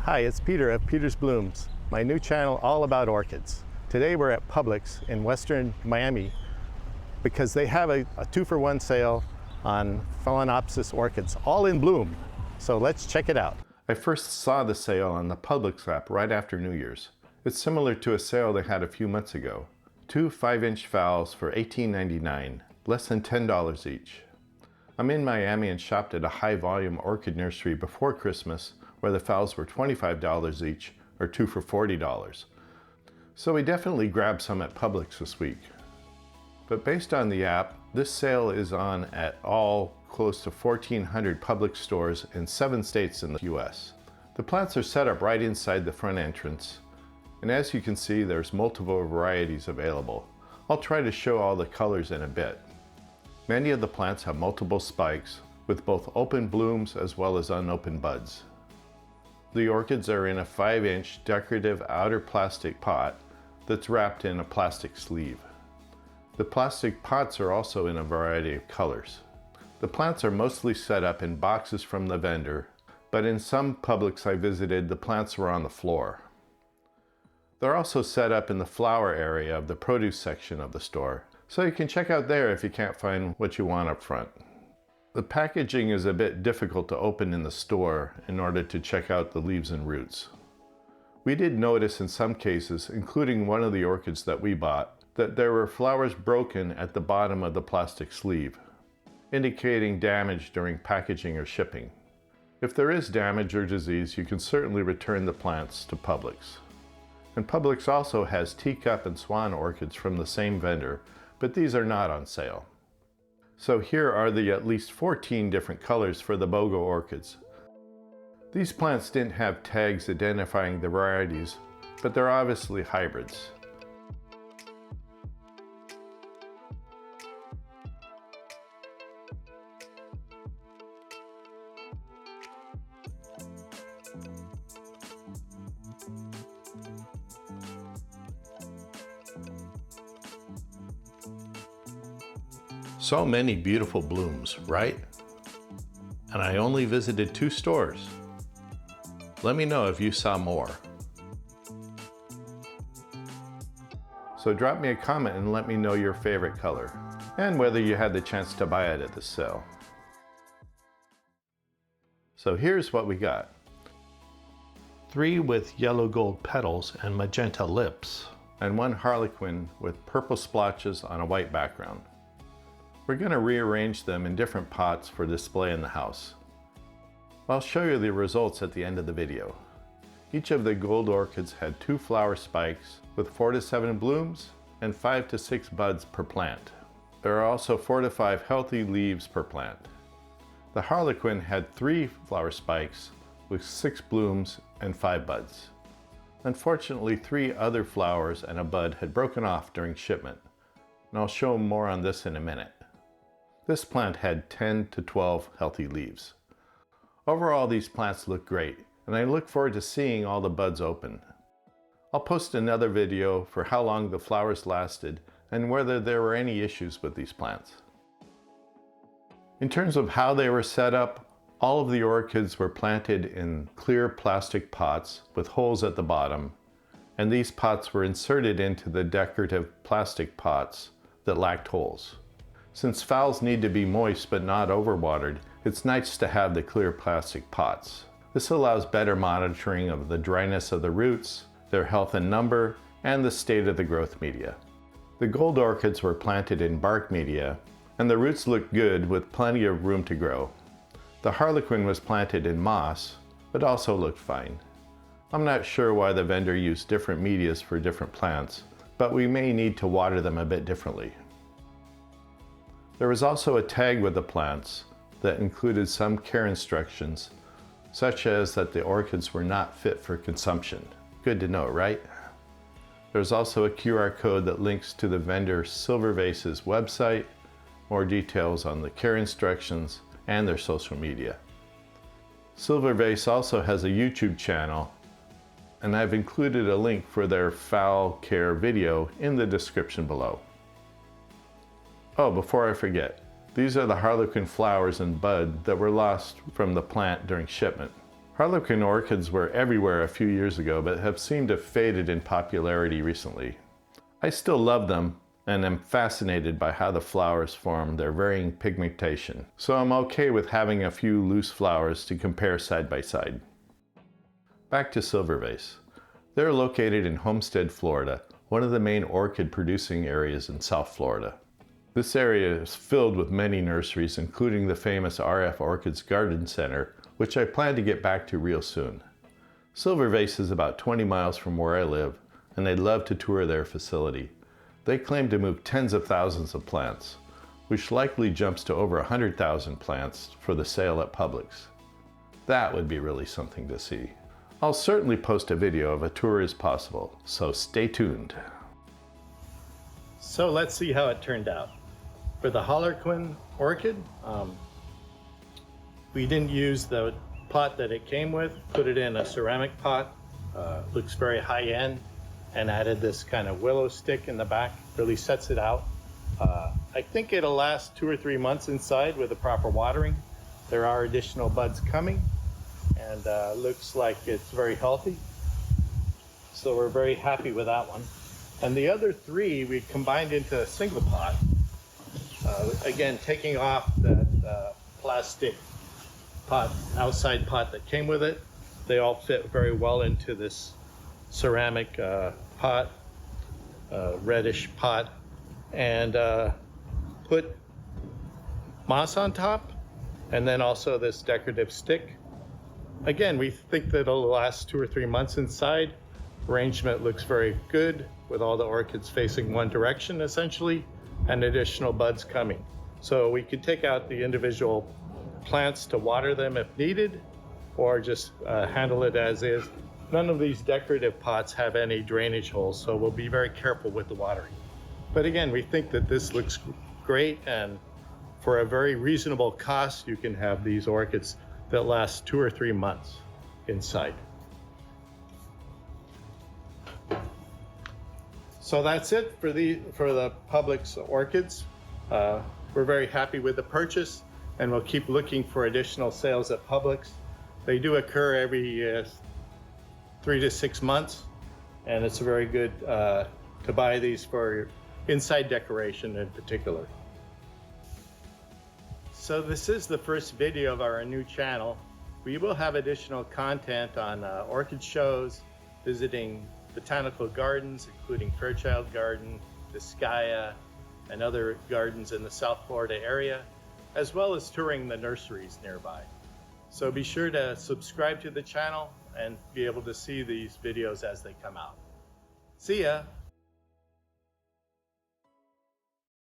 Hi, it's Peter of Peter's Blooms, my new channel all about orchids. Today we're at Publix in Western Miami because they have a 2-for-1 sale on Phalaenopsis orchids, all in bloom. So let's check it out. I first saw the sale on the Publix app right after New Year's. It's similar to a sale they had a few months ago. 2 5-inch phals for $18.99, less than $10 each. I'm in Miami and shopped at a high-volume orchid nursery before Christmas where the phals were $25 each, or 2 for $40. So we definitely grabbed some at Publix this week. But based on the app, this sale is on at all close to 1,400 Publix stores in 7 states in the US. The plants are set up right inside the front entrance, and as you can see, there's multiple varieties available. I'll try to show all the colors in a bit. Many of the plants have multiple spikes, with both open blooms as well as unopened buds. The orchids are in a 5-inch decorative outer plastic pot that's wrapped in a plastic sleeve. The plastic pots are also in a variety of colors. The plants are mostly set up in boxes from the vendor, but in some Publix I visited, the plants were on the floor. They're also set up in the flower area of the produce section of the store, so you can check out there if you can't find what you want up front. The packaging is a bit difficult to open in the store in order to check out the leaves and roots. We did notice in some cases, including one of the orchids that we bought, that there were flowers broken at the bottom of the plastic sleeve, indicating damage during packaging or shipping. If there is damage or disease, you can certainly return the plants to Publix. And Publix also has teacup and swan orchids from the same vendor, but these are not on sale. So here are the at least 14 different colors for the BOGO orchids. These plants didn't have tags identifying the varieties, but they're obviously hybrids. So many beautiful blooms, right? And I only visited 2 stores. Let me know if you saw more. So drop me a comment and let me know your favorite color and whether you had the chance to buy it at the sale. So here's what we got. 3 with yellow gold petals and magenta lips, and 1 harlequin with purple splotches on a white background. We're going to rearrange them in different pots for display in the house. I'll show you the results at the end of the video. Each of the gold orchids had 2 flower spikes with 4 to 7 blooms and 5 to 6 buds per plant. There are also 4 to 5 healthy leaves per plant. The harlequin had 3 flower spikes with 6 blooms and 5 buds. Unfortunately, 3 other flowers and a bud had broken off during shipment, and I'll show more on this in a minute. This plant had 10 to 12 healthy leaves. Overall, these plants look great, and I look forward to seeing all the buds open. I'll post another video for how long the flowers lasted and whether there were any issues with these plants. In terms of how they were set up, all of the orchids were planted in clear plastic pots with holes at the bottom, and these pots were inserted into the decorative plastic pots that lacked holes. Since phals need to be moist but not overwatered, it's nice to have the clear plastic pots. This allows better monitoring of the dryness of the roots, their health and number, and the state of the growth media. The gold orchids were planted in bark media, and the roots looked good with plenty of room to grow. The harlequin was planted in moss, but also looked fine. I'm not sure why the vendor used different medias for different plants, but we may need to water them a bit differently. There was also a tag with the plants that included some care instructions, such as that the orchids were not fit for consumption. Good to know, right? There's also a QR code that links to the vendor Silver Vase's website, more details on the care instructions, and their social media. Silver Vase also has a YouTube channel, and I've included a link for their Phal Care video in the description below. Oh, before I forget, these are the harlequin flowers and bud that were lost from the plant during shipment. Harlequin orchids were everywhere a few years ago, but have seemed to have faded in popularity recently. I still love them and am fascinated by how the flowers form their varying pigmentation, so I'm okay with having a few loose flowers to compare side by side. Back to silver vase. They're located in Homestead, Florida, one of the main orchid producing areas in South Florida. This area is filled with many nurseries, including the famous RF Orchids Garden Center, which I plan to get back to real soon. Silver Vase is about 20 miles from where I live, and I'd love to tour their facility. They claim to move tens of thousands of plants, which likely jumps to over 100,000 plants for the sale at Publix. That would be really something to see. I'll certainly post a video if a tour is possible, so stay tuned. So let's see how it turned out. For the Harlequin orchid, we didn't use the pot that it came with, put it in a ceramic pot. Looks very high end, and added this kind of willow stick in the back, really sets it out. I think it'll last 2 or 3 months inside with the proper watering. There are additional buds coming, and looks like it's very healthy. So we're very happy with that one. And the other 3 we combined into a single pot. Again, taking off that plastic pot, outside pot that came with it. They all fit very well into this ceramic pot, reddish pot, and put moss on top, and then also this decorative stick. Again, we think that it'll last 2 or 3 months inside. Arrangement looks very good with all the orchids facing one direction essentially, and additional buds coming. So we could take out the individual plants to water them if needed, or just handle it as is. None of these decorative pots have any drainage holes, so we'll be very careful with the watering. But again, we think that this looks great, and for a very reasonable cost, you can have these orchids that last 2 or 3 months inside. So that's it for the Publix orchids. We're very happy with the purchase, and we'll keep looking for additional sales at Publix. They do occur every 3 to 6 months, and it's very good to buy these for inside decoration in particular. So this is the first video of our new channel. We will have additional content on orchid shows, visiting botanical gardens, including Fairchild Garden, Vizcaya, and other gardens in the South Florida area, as well as touring the nurseries nearby. So be sure to subscribe to the channel and be able to see these videos as they come out. See ya!